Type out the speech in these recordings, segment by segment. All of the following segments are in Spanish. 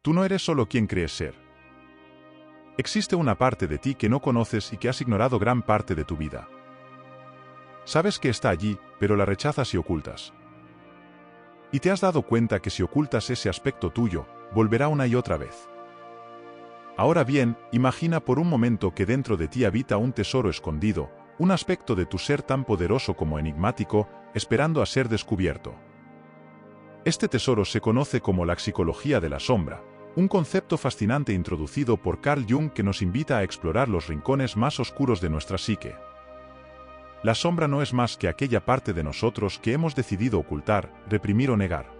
tú no eres solo quien crees ser. Existe una parte de ti que no conoces y que has ignorado gran parte de tu vida. Sabes que está allí, pero la rechazas y ocultas. Y te has dado cuenta que si ocultas ese aspecto tuyo, volverá una y otra vez. Ahora bien, imagina por un momento que dentro de ti habita un tesoro escondido, un aspecto de tu ser tan poderoso como enigmático, esperando a ser descubierto. Este tesoro se conoce como la psicología de la sombra, un concepto fascinante introducido por Carl Jung que nos invita a explorar los rincones más oscuros de nuestra psique. La sombra no es más que aquella parte de nosotros que hemos decidido ocultar, reprimir o negar.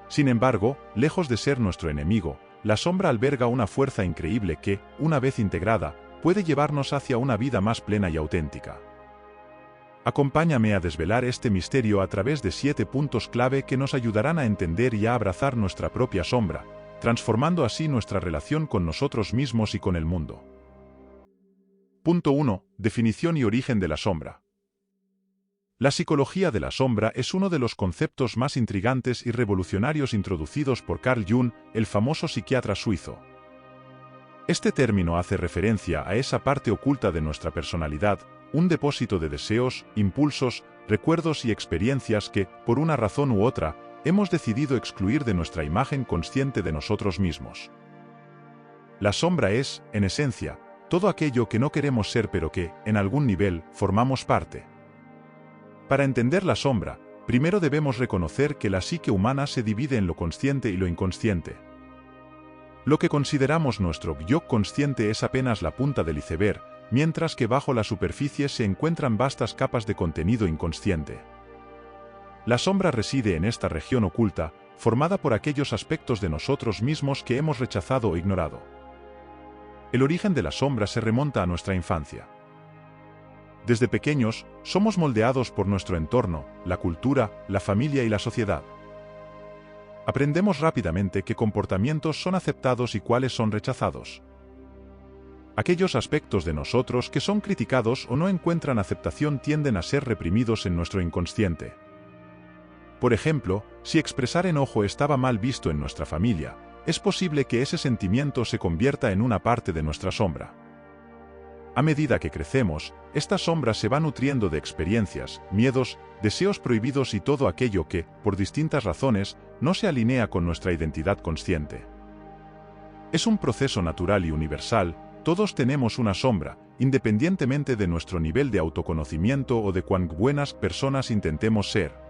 Sin embargo, lejos de ser nuestro enemigo, la sombra alberga una fuerza increíble que, una vez integrada, puede llevarnos hacia una vida más plena y auténtica. Acompáñame a desvelar este misterio a través de 7 puntos clave que nos ayudarán a entender y a abrazar nuestra propia sombra, transformando así nuestra relación con nosotros mismos y con el mundo. Punto 1. Definición y origen de la sombra. La psicología de la sombra es uno de los conceptos más intrigantes y revolucionarios introducidos por Carl Jung, el famoso psiquiatra suizo. Este término hace referencia a esa parte oculta de nuestra personalidad, un depósito de deseos, impulsos, recuerdos y experiencias que, por una razón u otra, hemos decidido excluir de nuestra imagen consciente de nosotros mismos. La sombra es, en esencia, todo aquello que no queremos ser pero que, en algún nivel, formamos parte. Para entender la sombra, primero debemos reconocer que la psique humana se divide en lo consciente y lo inconsciente. Lo que consideramos nuestro yo consciente es apenas la punta del iceberg, mientras que bajo la superficie se encuentran vastas capas de contenido inconsciente. La sombra reside en esta región oculta, formada por aquellos aspectos de nosotros mismos que hemos rechazado o ignorado. El origen de la sombra se remonta a nuestra infancia. Desde pequeños, somos moldeados por nuestro entorno, la cultura, la familia y la sociedad. Aprendemos rápidamente qué comportamientos son aceptados y cuáles son rechazados. Aquellos aspectos de nosotros que son criticados o no encuentran aceptación tienden a ser reprimidos en nuestro inconsciente. Por ejemplo, si expresar enojo estaba mal visto en nuestra familia, es posible que ese sentimiento se convierta en una parte de nuestra sombra. A medida que crecemos, esta sombra se va nutriendo de experiencias, miedos, deseos prohibidos y todo aquello que, por distintas razones, no se alinea con nuestra identidad consciente. Es un proceso natural y universal, todos tenemos una sombra, independientemente de nuestro nivel de autoconocimiento o de cuán buenas personas intentemos ser.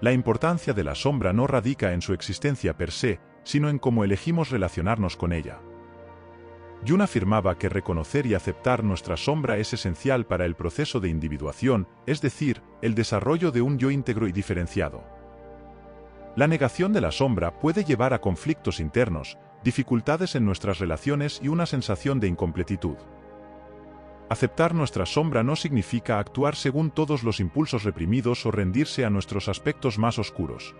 La importancia de la sombra no radica en su existencia per se, sino en cómo elegimos relacionarnos con ella. Jung afirmaba que reconocer y aceptar nuestra sombra es esencial para el proceso de individuación, es decir, el desarrollo de un yo íntegro y diferenciado. La negación de la sombra puede llevar a conflictos internos, dificultades en nuestras relaciones y una sensación de incompletitud. Aceptar nuestra sombra no significa actuar según todos los impulsos reprimidos o rendirse a nuestros aspectos más oscuros.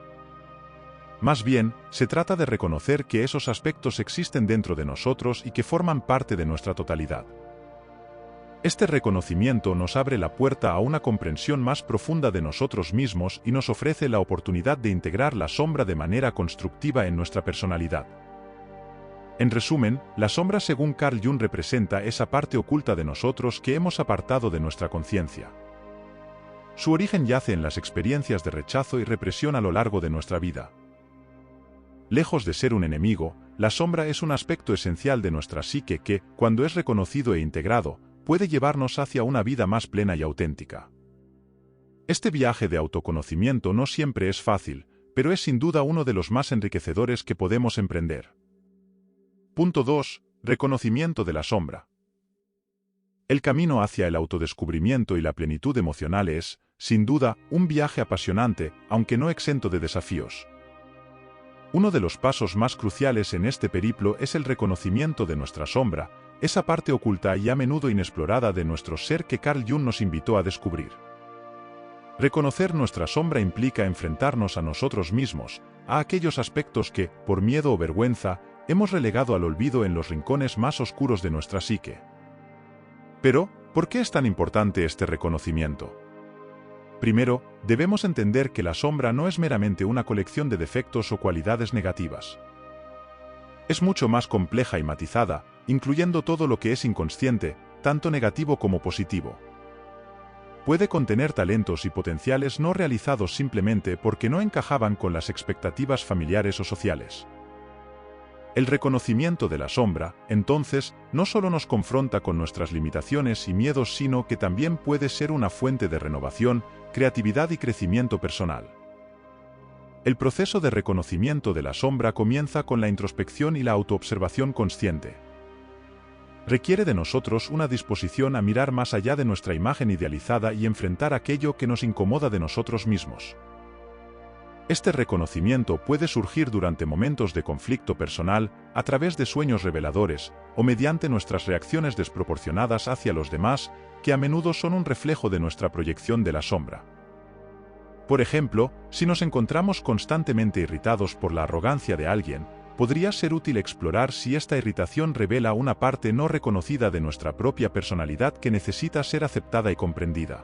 Más bien, se trata de reconocer que esos aspectos existen dentro de nosotros y que forman parte de nuestra totalidad. Este reconocimiento nos abre la puerta a una comprensión más profunda de nosotros mismos y nos ofrece la oportunidad de integrar la sombra de manera constructiva en nuestra personalidad. En resumen, la sombra según Carl Jung representa esa parte oculta de nosotros que hemos apartado de nuestra conciencia. Su origen yace en las experiencias de rechazo y represión a lo largo de nuestra vida. Lejos de ser un enemigo, la sombra es un aspecto esencial de nuestra psique que, cuando es reconocido e integrado, puede llevarnos hacia una vida más plena y auténtica. Este viaje de autoconocimiento no siempre es fácil, pero es sin duda uno de los más enriquecedores que podemos emprender. Punto 2. Reconocimiento de la sombra. El camino hacia el autodescubrimiento y la plenitud emocional es, sin duda, un viaje apasionante, aunque no exento de desafíos. Uno de los pasos más cruciales en este periplo es el reconocimiento de nuestra sombra, esa parte oculta y a menudo inexplorada de nuestro ser que Carl Jung nos invitó a descubrir. Reconocer nuestra sombra implica enfrentarnos a nosotros mismos, a aquellos aspectos que, por miedo o vergüenza, hemos relegado al olvido en los rincones más oscuros de nuestra psique. Pero, ¿por qué es tan importante este reconocimiento? Primero, debemos entender que la sombra no es meramente una colección de defectos o cualidades negativas. Es mucho más compleja y matizada, incluyendo todo lo que es inconsciente, tanto negativo como positivo. Puede contener talentos y potenciales no realizados simplemente porque no encajaban con las expectativas familiares o sociales. El reconocimiento de la sombra, entonces, no solo nos confronta con nuestras limitaciones y miedos, sino que también puede ser una fuente de renovación, creatividad y crecimiento personal. El proceso de reconocimiento de la sombra comienza con la introspección y la autoobservación consciente. Requiere de nosotros una disposición a mirar más allá de nuestra imagen idealizada y enfrentar aquello que nos incomoda de nosotros mismos. Este reconocimiento puede surgir durante momentos de conflicto personal, a través de sueños reveladores, o mediante nuestras reacciones desproporcionadas hacia los demás, que a menudo son un reflejo de nuestra proyección de la sombra. Por ejemplo, si nos encontramos constantemente irritados por la arrogancia de alguien, podría ser útil explorar si esta irritación revela una parte no reconocida de nuestra propia personalidad que necesita ser aceptada y comprendida.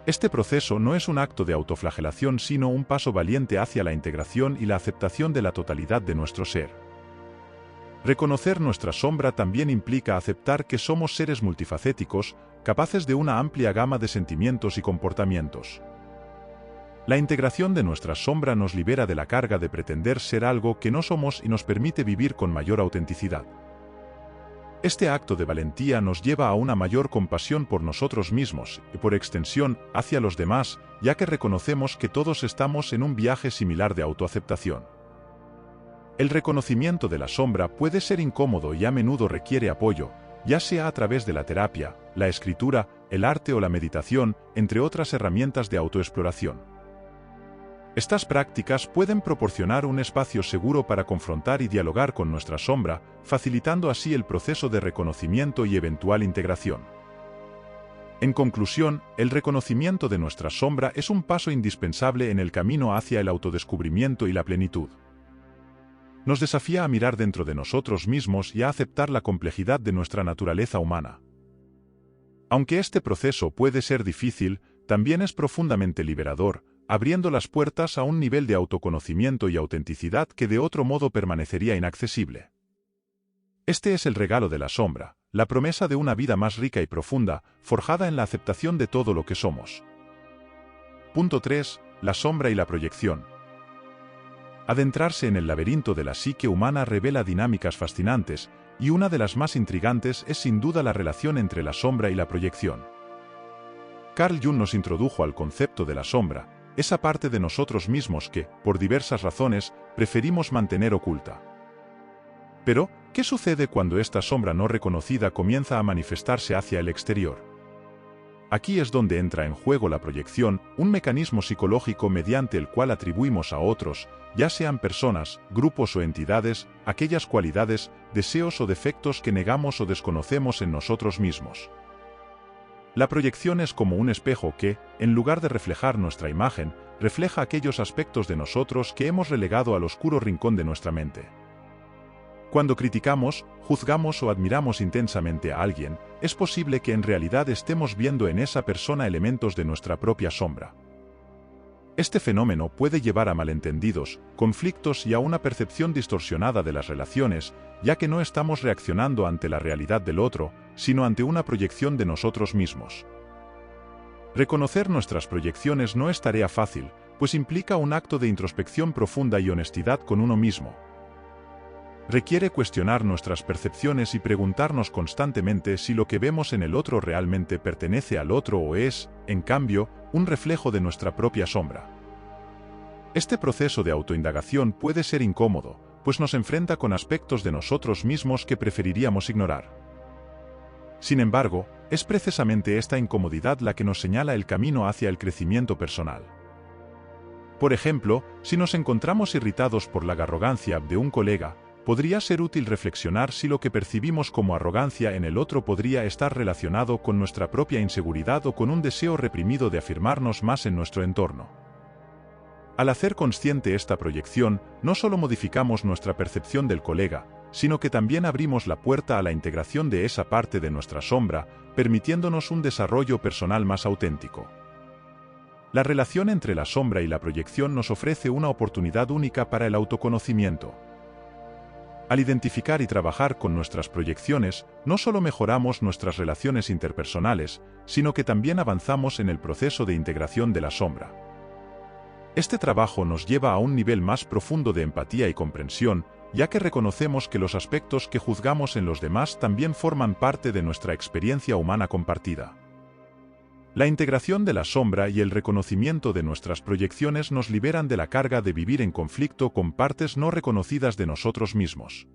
Este proceso no es un acto de autoflagelación, sino un paso valiente hacia la integración y la aceptación de la totalidad de nuestro ser. Reconocer nuestra sombra también implica aceptar que somos seres multifacéticos, capaces de una amplia gama de sentimientos y comportamientos. La integración de nuestra sombra nos libera de la carga de pretender ser algo que no somos y nos permite vivir con mayor autenticidad. Este acto de valentía nos lleva a una mayor compasión por nosotros mismos y, por extensión, hacia los demás, ya que reconocemos que todos estamos en un viaje similar de autoaceptación. El reconocimiento de la sombra puede ser incómodo y a menudo requiere apoyo, ya sea a través de la terapia, la escritura, el arte o la meditación, entre otras herramientas de autoexploración. Estas prácticas pueden proporcionar un espacio seguro para confrontar y dialogar con nuestra sombra, facilitando así el proceso de reconocimiento y eventual integración. En conclusión, el reconocimiento de nuestra sombra es un paso indispensable en el camino hacia el autodescubrimiento y la plenitud. Nos desafía a mirar dentro de nosotros mismos y a aceptar la complejidad de nuestra naturaleza humana. Aunque este proceso puede ser difícil, también es profundamente liberador, abriendo las puertas a un nivel de autoconocimiento y autenticidad que de otro modo permanecería inaccesible. Este es el regalo de la sombra, la promesa de una vida más rica y profunda, forjada en la aceptación de todo lo que somos. Punto 3. La sombra y la proyección. Adentrarse en el laberinto de la psique humana revela dinámicas fascinantes, y una de las más intrigantes es sin duda la relación entre la sombra y la proyección. Carl Jung nos introdujo al concepto de la sombra, esa parte de nosotros mismos que, por diversas razones, preferimos mantener oculta. Pero, ¿qué sucede cuando esta sombra no reconocida comienza a manifestarse hacia el exterior? Aquí es donde entra en juego la proyección, un mecanismo psicológico mediante el cual atribuimos a otros, ya sean personas, grupos o entidades, aquellas cualidades, deseos o defectos que negamos o desconocemos en nosotros mismos. La proyección es como un espejo que, en lugar de reflejar nuestra imagen, refleja aquellos aspectos de nosotros que hemos relegado al oscuro rincón de nuestra mente. Cuando criticamos, juzgamos o admiramos intensamente a alguien, es posible que en realidad estemos viendo en esa persona elementos de nuestra propia sombra. Este fenómeno puede llevar a malentendidos, conflictos y a una percepción distorsionada de las relaciones, ya que no estamos reaccionando ante la realidad del otro, sino ante una proyección de nosotros mismos. Reconocer nuestras proyecciones no es tarea fácil, pues implica un acto de introspección profunda y honestidad con uno mismo. Requiere cuestionar nuestras percepciones y preguntarnos constantemente si lo que vemos en el otro realmente pertenece al otro o es, en cambio, un reflejo de nuestra propia sombra. Este proceso de autoindagación puede ser incómodo, pues nos enfrenta con aspectos de nosotros mismos que preferiríamos ignorar. Sin embargo, es precisamente esta incomodidad la que nos señala el camino hacia el crecimiento personal. Por ejemplo, si nos encontramos irritados por la arrogancia de un colega, podría ser útil reflexionar si lo que percibimos como arrogancia en el otro podría estar relacionado con nuestra propia inseguridad o con un deseo reprimido de afirmarnos más en nuestro entorno. Al hacer consciente esta proyección, no solo modificamos nuestra percepción del colega, sino que también abrimos la puerta a la integración de esa parte de nuestra sombra, permitiéndonos un desarrollo personal más auténtico. La relación entre la sombra y la proyección nos ofrece una oportunidad única para el autoconocimiento. Al identificar y trabajar con nuestras proyecciones, no solo mejoramos nuestras relaciones interpersonales, sino que también avanzamos en el proceso de integración de la sombra. Este trabajo nos lleva a un nivel más profundo de empatía y comprensión, ya que reconocemos que los aspectos que juzgamos en los demás también forman parte de nuestra experiencia humana compartida. La integración de la sombra y el reconocimiento de nuestras proyecciones nos liberan de la carga de vivir en conflicto con partes no reconocidas de nosotros mismos.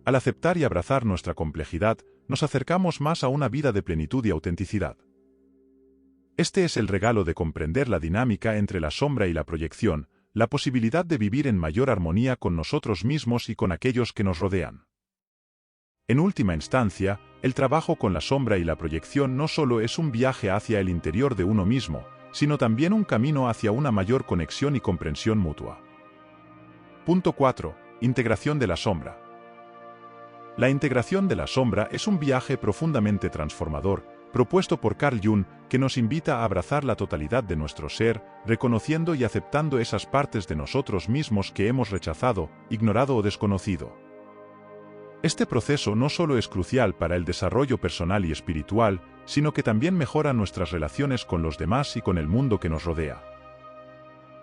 Al aceptar y abrazar nuestra complejidad, nos acercamos más a una vida de plenitud y autenticidad. Este es el regalo de comprender la dinámica entre la sombra y la proyección, la posibilidad de vivir en mayor armonía con nosotros mismos y con aquellos que nos rodean. En última instancia, el trabajo con la sombra y la proyección no solo es un viaje hacia el interior de uno mismo, sino también un camino hacia una mayor conexión y comprensión mutua. Punto 4. Integración de la sombra. La integración de la sombra es un viaje profundamente transformador, propuesto por Carl Jung, que nos invita a abrazar la totalidad de nuestro ser, reconociendo y aceptando esas partes de nosotros mismos que hemos rechazado, ignorado o desconocido. Este proceso no solo es crucial para el desarrollo personal y espiritual, sino que también mejora nuestras relaciones con los demás y con el mundo que nos rodea.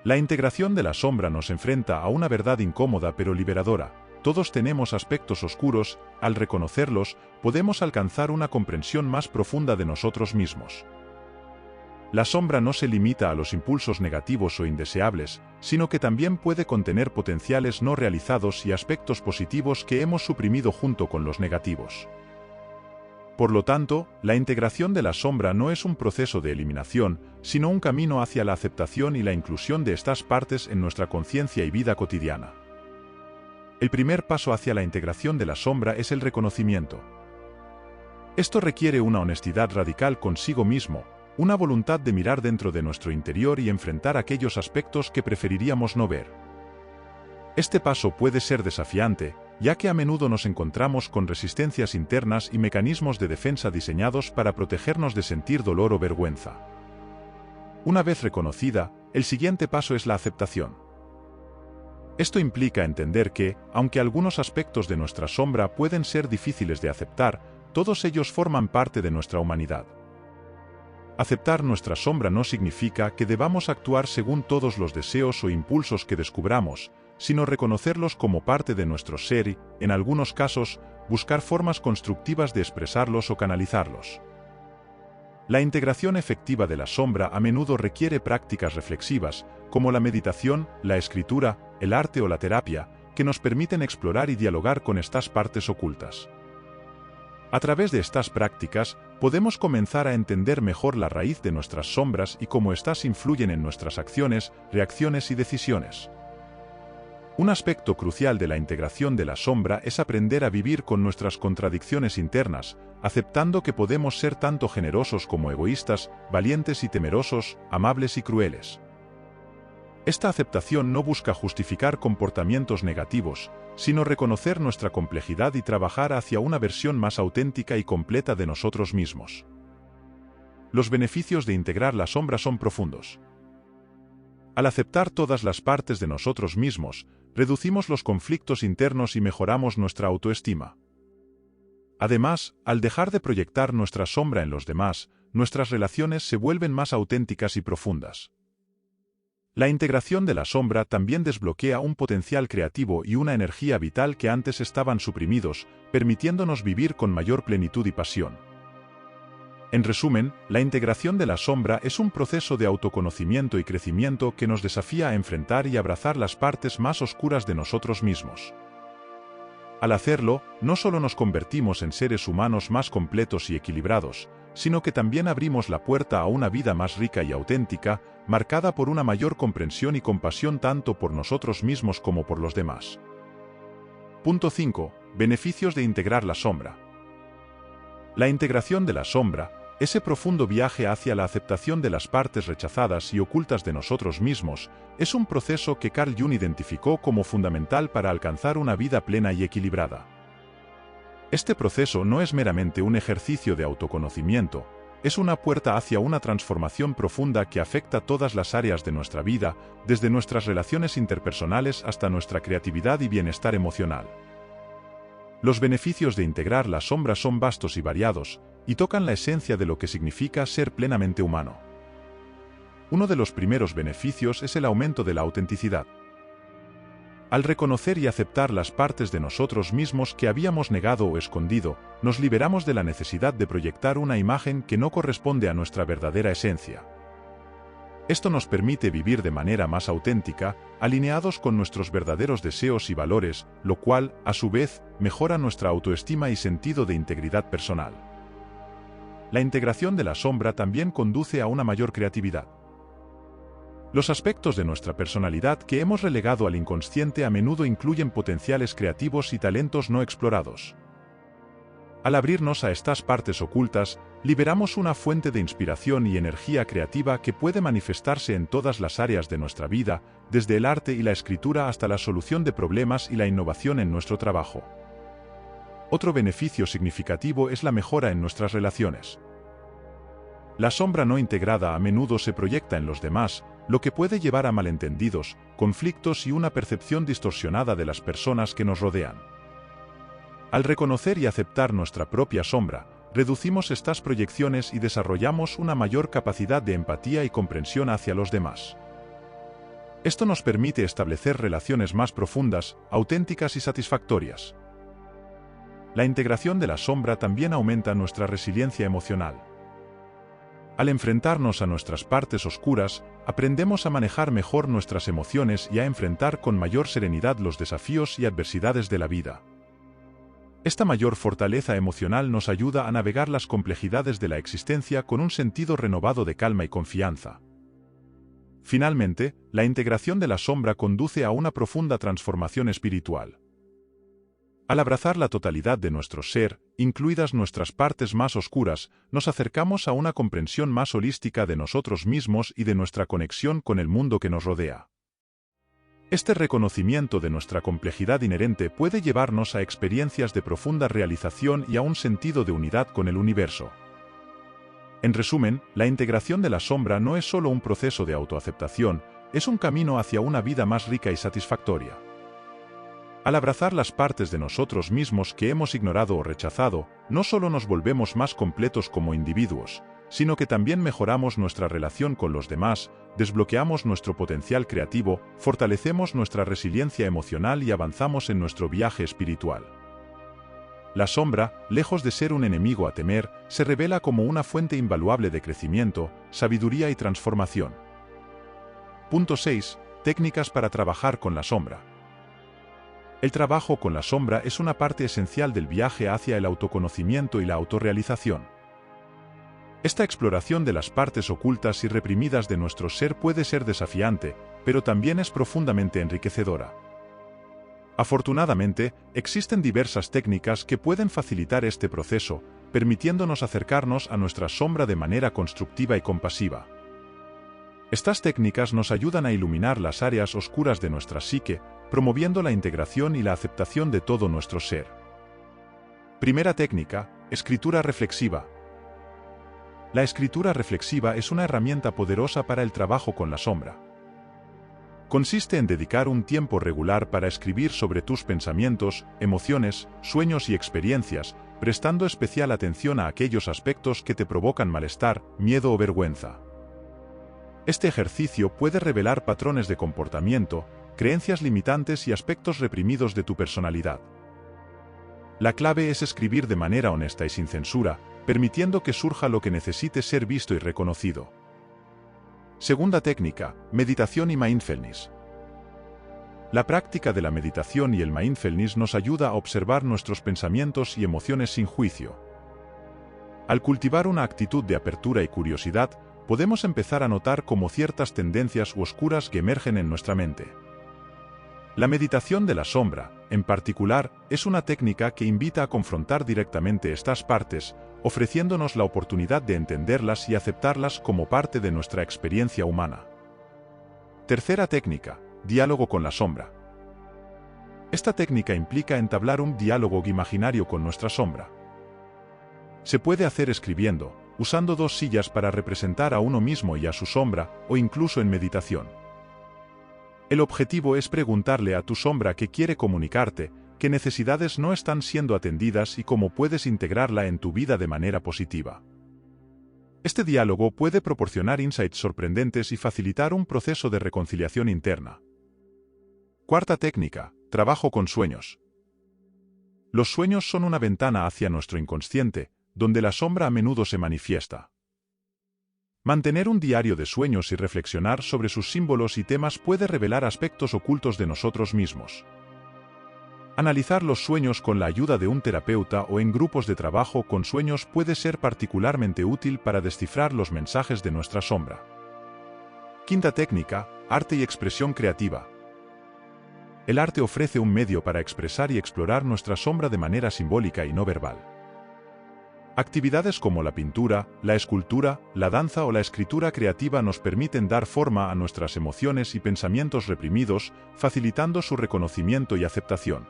La integración de la sombra nos enfrenta a una verdad incómoda pero liberadora. Todos tenemos aspectos oscuros, al reconocerlos, podemos alcanzar una comprensión más profunda de nosotros mismos. La sombra no se limita a los impulsos negativos o indeseables, sino que también puede contener potenciales no realizados y aspectos positivos que hemos suprimido junto con los negativos. Por lo tanto, la integración de la sombra no es un proceso de eliminación, sino un camino hacia la aceptación y la inclusión de estas partes en nuestra conciencia y vida cotidiana. El primer paso hacia la integración de la sombra es el reconocimiento. Esto requiere una honestidad radical consigo mismo, una voluntad de mirar dentro de nuestro interior y enfrentar aquellos aspectos que preferiríamos no ver. Este paso puede ser desafiante, ya que a menudo nos encontramos con resistencias internas y mecanismos de defensa diseñados para protegernos de sentir dolor o vergüenza. Una vez reconocida, el siguiente paso es la aceptación. Esto implica entender que, aunque algunos aspectos de nuestra sombra pueden ser difíciles de aceptar, todos ellos forman parte de nuestra humanidad. Aceptar nuestra sombra no significa que debamos actuar según todos los deseos o impulsos que descubramos, sino reconocerlos como parte de nuestro ser y, en algunos casos, buscar formas constructivas de expresarlos o canalizarlos. La integración efectiva de la sombra a menudo requiere prácticas reflexivas, como la meditación, la escritura, el arte o la terapia, que nos permiten explorar y dialogar con estas partes ocultas. A través de estas prácticas, podemos comenzar a entender mejor la raíz de nuestras sombras y cómo éstas influyen en nuestras acciones, reacciones y decisiones. Un aspecto crucial de la integración de la sombra es aprender a vivir con nuestras contradicciones internas, aceptando que podemos ser tanto generosos como egoístas, valientes y temerosos, amables y crueles. Esta aceptación no busca justificar comportamientos negativos, sino reconocer nuestra complejidad y trabajar hacia una versión más auténtica y completa de nosotros mismos. Los beneficios de integrar la sombra son profundos. Al aceptar todas las partes de nosotros mismos, reducimos los conflictos internos y mejoramos nuestra autoestima. Además, al dejar de proyectar nuestra sombra en los demás, nuestras relaciones se vuelven más auténticas y profundas. La integración de la sombra también desbloquea un potencial creativo y una energía vital que antes estaban suprimidos, permitiéndonos vivir con mayor plenitud y pasión. En resumen, la integración de la sombra es un proceso de autoconocimiento y crecimiento que nos desafía a enfrentar y abrazar las partes más oscuras de nosotros mismos. Al hacerlo, no solo nos convertimos en seres humanos más completos y equilibrados, sino que también abrimos la puerta a una vida más rica y auténtica, marcada por una mayor comprensión y compasión tanto por nosotros mismos como por los demás. Punto 5. Beneficios de integrar la sombra. La integración de la sombra, ese profundo viaje hacia la aceptación de las partes rechazadas y ocultas de nosotros mismos, es un proceso que Carl Jung identificó como fundamental para alcanzar una vida plena y equilibrada. Este proceso no es meramente un ejercicio de autoconocimiento, es una puerta hacia una transformación profunda que afecta todas las áreas de nuestra vida, desde nuestras relaciones interpersonales hasta nuestra creatividad y bienestar emocional. Los beneficios de integrar la sombra son vastos y variados, y tocan la esencia de lo que significa ser plenamente humano. Uno de los primeros beneficios es el aumento de la autenticidad. Al reconocer y aceptar las partes de nosotros mismos que habíamos negado o escondido, nos liberamos de la necesidad de proyectar una imagen que no corresponde a nuestra verdadera esencia. Esto nos permite vivir de manera más auténtica, alineados con nuestros verdaderos deseos y valores, lo cual, a su vez, mejora nuestra autoestima y sentido de integridad personal. La integración de la sombra también conduce a una mayor creatividad. Los aspectos de nuestra personalidad que hemos relegado al inconsciente a menudo incluyen potenciales creativos y talentos no explorados. Al abrirnos a estas partes ocultas, liberamos una fuente de inspiración y energía creativa que puede manifestarse en todas las áreas de nuestra vida, desde el arte y la escritura hasta la solución de problemas y la innovación en nuestro trabajo. Otro beneficio significativo es la mejora en nuestras relaciones. La sombra no integrada a menudo se proyecta en los demás, lo que puede llevar a malentendidos, conflictos y una percepción distorsionada de las personas que nos rodean. Al reconocer y aceptar nuestra propia sombra, reducimos estas proyecciones y desarrollamos una mayor capacidad de empatía y comprensión hacia los demás. Esto nos permite establecer relaciones más profundas, auténticas y satisfactorias. La integración de la sombra también aumenta nuestra resiliencia emocional. Al enfrentarnos a nuestras partes oscuras, aprendemos a manejar mejor nuestras emociones y a enfrentar con mayor serenidad los desafíos y adversidades de la vida. Esta mayor fortaleza emocional nos ayuda a navegar las complejidades de la existencia con un sentido renovado de calma y confianza. Finalmente, la integración de la sombra conduce a una profunda transformación espiritual. Al abrazar la totalidad de nuestro ser, incluidas nuestras partes más oscuras, nos acercamos a una comprensión más holística de nosotros mismos y de nuestra conexión con el mundo que nos rodea. Este reconocimiento de nuestra complejidad inherente puede llevarnos a experiencias de profunda realización y a un sentido de unidad con el universo. En resumen, la integración de la sombra no es solo un proceso de autoaceptación, es un camino hacia una vida más rica y satisfactoria. Al abrazar las partes de nosotros mismos que hemos ignorado o rechazado, no solo nos volvemos más completos como individuos, sino que también mejoramos nuestra relación con los demás, desbloqueamos nuestro potencial creativo, fortalecemos nuestra resiliencia emocional y avanzamos en nuestro viaje espiritual. La sombra, lejos de ser un enemigo a temer, se revela como una fuente invaluable de crecimiento, sabiduría y transformación. Punto 6. Técnicas para trabajar con la sombra. El trabajo con la sombra es una parte esencial del viaje hacia el autoconocimiento y la autorrealización. Esta exploración de las partes ocultas y reprimidas de nuestro ser puede ser desafiante, pero también es profundamente enriquecedora. Afortunadamente, existen diversas técnicas que pueden facilitar este proceso, permitiéndonos acercarnos a nuestra sombra de manera constructiva y compasiva. Estas técnicas nos ayudan a iluminar las áreas oscuras de nuestra psique, promoviendo la integración y la aceptación de todo nuestro ser. Primera técnica: escritura reflexiva. La escritura reflexiva es una herramienta poderosa para el trabajo con la sombra. Consiste en dedicar un tiempo regular para escribir sobre tus pensamientos, emociones, sueños y experiencias, prestando especial atención a aquellos aspectos que te provocan malestar, miedo o vergüenza. Este ejercicio puede revelar patrones de comportamiento, creencias limitantes y aspectos reprimidos de tu personalidad. La clave es escribir de manera honesta y sin censura, permitiendo que surja lo que necesite ser visto y reconocido. Segunda técnica: meditación y mindfulness. La práctica de la meditación y el mindfulness nos ayuda a observar nuestros pensamientos y emociones sin juicio. Al cultivar una actitud de apertura y curiosidad, podemos empezar a notar cómo ciertas tendencias oscuras que emergen en nuestra mente. La meditación de la sombra, en particular, es una técnica que invita a confrontar directamente estas partes, ofreciéndonos la oportunidad de entenderlas y aceptarlas como parte de nuestra experiencia humana. Tercera técnica: diálogo con la sombra. Esta técnica implica entablar un diálogo imaginario con nuestra sombra. Se puede hacer escribiendo, usando dos sillas para representar a uno mismo y a su sombra, o incluso en meditación. El objetivo es preguntarle a tu sombra qué quiere comunicarte, qué necesidades no están siendo atendidas y cómo puedes integrarla en tu vida de manera positiva. Este diálogo puede proporcionar insights sorprendentes y facilitar un proceso de reconciliación interna. Cuarta técnica: trabajo con sueños. Los sueños son una ventana hacia nuestro inconsciente, donde la sombra a menudo se manifiesta. Mantener un diario de sueños y reflexionar sobre sus símbolos y temas puede revelar aspectos ocultos de nosotros mismos. Analizar los sueños con la ayuda de un terapeuta o en grupos de trabajo con sueños puede ser particularmente útil para descifrar los mensajes de nuestra sombra. Quinta técnica: arte y expresión creativa. El arte ofrece un medio para expresar y explorar nuestra sombra de manera simbólica y no verbal. Actividades como la pintura, la escultura, la danza o la escritura creativa nos permiten dar forma a nuestras emociones y pensamientos reprimidos, facilitando su reconocimiento y aceptación.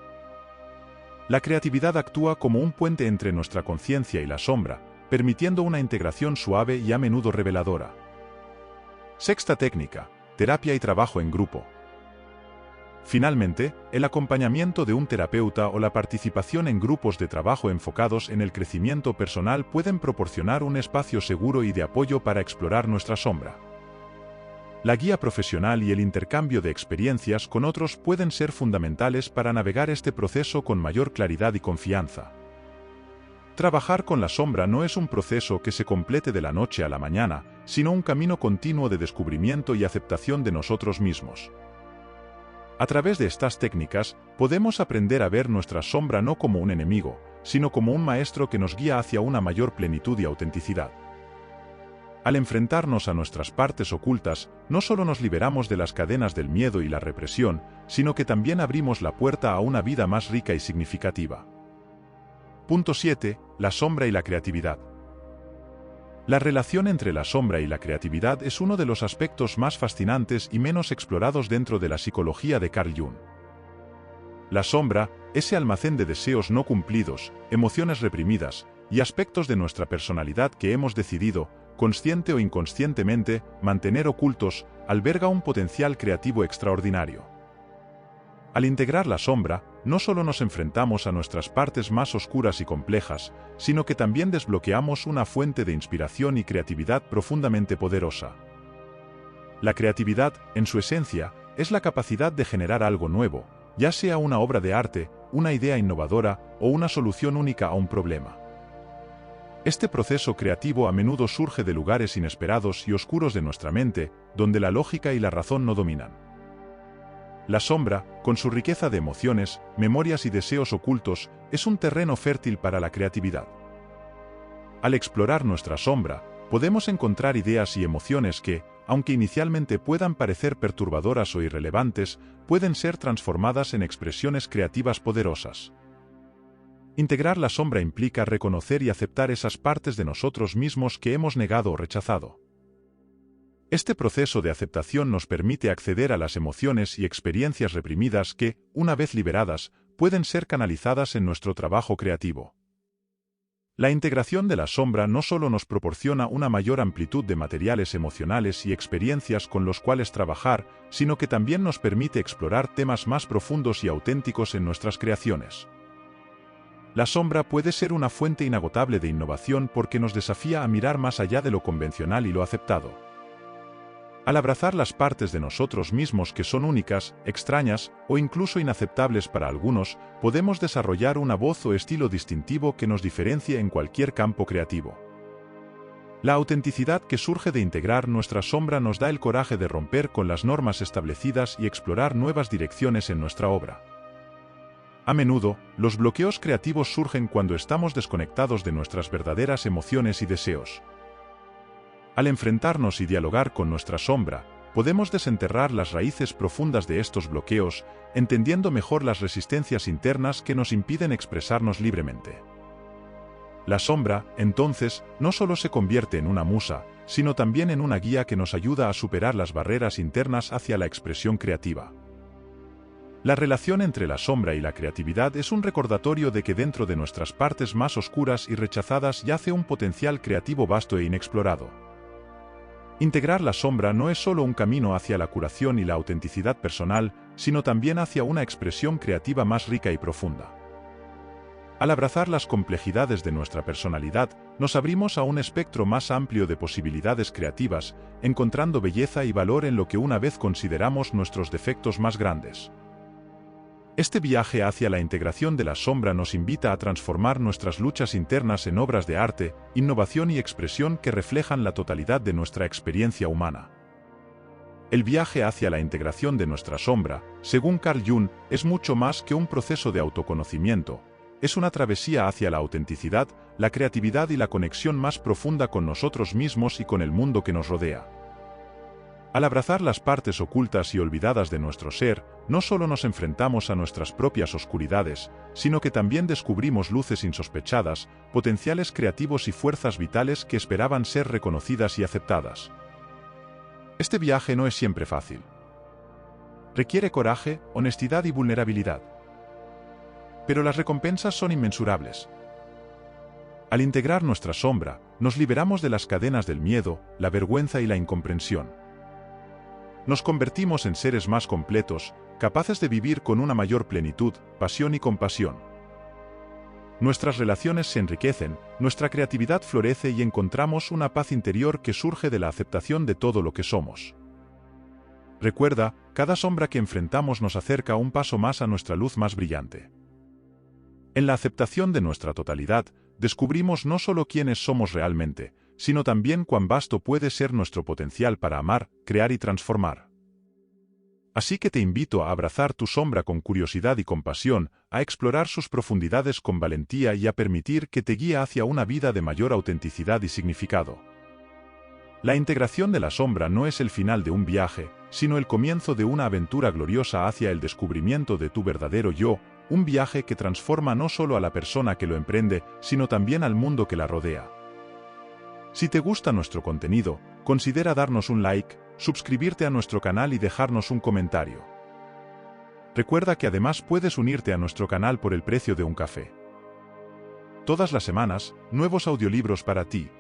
La creatividad actúa como un puente entre nuestra conciencia y la sombra, permitiendo una integración suave y a menudo reveladora. Sexta técnica: terapia y trabajo en grupo. Finalmente, el acompañamiento de un terapeuta o la participación en grupos de trabajo enfocados en el crecimiento personal pueden proporcionar un espacio seguro y de apoyo para explorar nuestra sombra. La guía profesional y el intercambio de experiencias con otros pueden ser fundamentales para navegar este proceso con mayor claridad y confianza. Trabajar con la sombra no es un proceso que se complete de la noche a la mañana, sino un camino continuo de descubrimiento y aceptación de nosotros mismos. A través de estas técnicas, podemos aprender a ver nuestra sombra no como un enemigo, sino como un maestro que nos guía hacia una mayor plenitud y autenticidad. Al enfrentarnos a nuestras partes ocultas, no solo nos liberamos de las cadenas del miedo y la represión, sino que también abrimos la puerta a una vida más rica y significativa. Punto 7. La sombra y la creatividad. La relación entre la sombra y la creatividad es uno de los aspectos más fascinantes y menos explorados dentro de la psicología de Carl Jung. La sombra, ese almacén de deseos no cumplidos, emociones reprimidas y aspectos de nuestra personalidad que hemos decidido, consciente o inconscientemente, mantener ocultos, alberga un potencial creativo extraordinario. Al integrar la sombra, no solo nos enfrentamos a nuestras partes más oscuras y complejas, sino que también desbloqueamos una fuente de inspiración y creatividad profundamente poderosa. La creatividad, en su esencia, es la capacidad de generar algo nuevo, ya sea una obra de arte, una idea innovadora o una solución única a un problema. Este proceso creativo a menudo surge de lugares inesperados y oscuros de nuestra mente, donde la lógica y la razón no dominan. La sombra, con su riqueza de emociones, memorias y deseos ocultos, es un terreno fértil para la creatividad. Al explorar nuestra sombra, podemos encontrar ideas y emociones que, aunque inicialmente puedan parecer perturbadoras o irrelevantes, pueden ser transformadas en expresiones creativas poderosas. Integrar la sombra implica reconocer y aceptar esas partes de nosotros mismos que hemos negado o rechazado. Este proceso de aceptación nos permite acceder a las emociones y experiencias reprimidas que, una vez liberadas, pueden ser canalizadas en nuestro trabajo creativo. La integración de la sombra no solo nos proporciona una mayor amplitud de materiales emocionales y experiencias con los cuales trabajar, sino que también nos permite explorar temas más profundos y auténticos en nuestras creaciones. La sombra puede ser una fuente inagotable de innovación porque nos desafía a mirar más allá de lo convencional y lo aceptado. Al abrazar las partes de nosotros mismos que son únicas, extrañas o incluso inaceptables para algunos, podemos desarrollar una voz o estilo distintivo que nos diferencie en cualquier campo creativo. La autenticidad que surge de integrar nuestra sombra nos da el coraje de romper con las normas establecidas y explorar nuevas direcciones en nuestra obra. A menudo, los bloqueos creativos surgen cuando estamos desconectados de nuestras verdaderas emociones y deseos. Al enfrentarnos y dialogar con nuestra sombra, podemos desenterrar las raíces profundas de estos bloqueos, entendiendo mejor las resistencias internas que nos impiden expresarnos libremente. La sombra, entonces, no solo se convierte en una musa, sino también en una guía que nos ayuda a superar las barreras internas hacia la expresión creativa. La relación entre la sombra y la creatividad es un recordatorio de que dentro de nuestras partes más oscuras y rechazadas yace un potencial creativo vasto e inexplorado. Integrar la sombra no es solo un camino hacia la curación y la autenticidad personal, sino también hacia una expresión creativa más rica y profunda. Al abrazar las complejidades de nuestra personalidad, nos abrimos a un espectro más amplio de posibilidades creativas, encontrando belleza y valor en lo que una vez consideramos nuestros defectos más grandes. Este viaje hacia la integración de la sombra nos invita a transformar nuestras luchas internas en obras de arte, innovación y expresión que reflejan la totalidad de nuestra experiencia humana. El viaje hacia la integración de nuestra sombra, según Carl Jung, es mucho más que un proceso de autoconocimiento. Es una travesía hacia la autenticidad, la creatividad y la conexión más profunda con nosotros mismos y con el mundo que nos rodea. Al abrazar las partes ocultas y olvidadas de nuestro ser, no solo nos enfrentamos a nuestras propias oscuridades, sino que también descubrimos luces insospechadas, potenciales creativos y fuerzas vitales que esperaban ser reconocidas y aceptadas. Este viaje no es siempre fácil. Requiere coraje, honestidad y vulnerabilidad. Pero las recompensas son inmensurables. Al integrar nuestra sombra, nos liberamos de las cadenas del miedo, la vergüenza y la incomprensión. Nos convertimos en seres más completos, capaces de vivir con una mayor plenitud, pasión y compasión. Nuestras relaciones se enriquecen, nuestra creatividad florece y encontramos una paz interior que surge de la aceptación de todo lo que somos. Recuerda, cada sombra que enfrentamos nos acerca un paso más a nuestra luz más brillante. En la aceptación de nuestra totalidad, descubrimos no solo quiénes somos realmente, sino también cuán vasto puede ser nuestro potencial para amar, crear y transformar. Así que te invito a abrazar tu sombra con curiosidad y compasión, a explorar sus profundidades con valentía y a permitir que te guíe hacia una vida de mayor autenticidad y significado. La integración de la sombra no es el final de un viaje, sino el comienzo de una aventura gloriosa hacia el descubrimiento de tu verdadero yo, un viaje que transforma no solo a la persona que lo emprende, sino también al mundo que la rodea. Si te gusta nuestro contenido, considera darnos un like, suscribirte a nuestro canal y dejarnos un comentario. Recuerda que además puedes unirte a nuestro canal por el precio de un café. Todas las semanas, nuevos audiolibros para ti.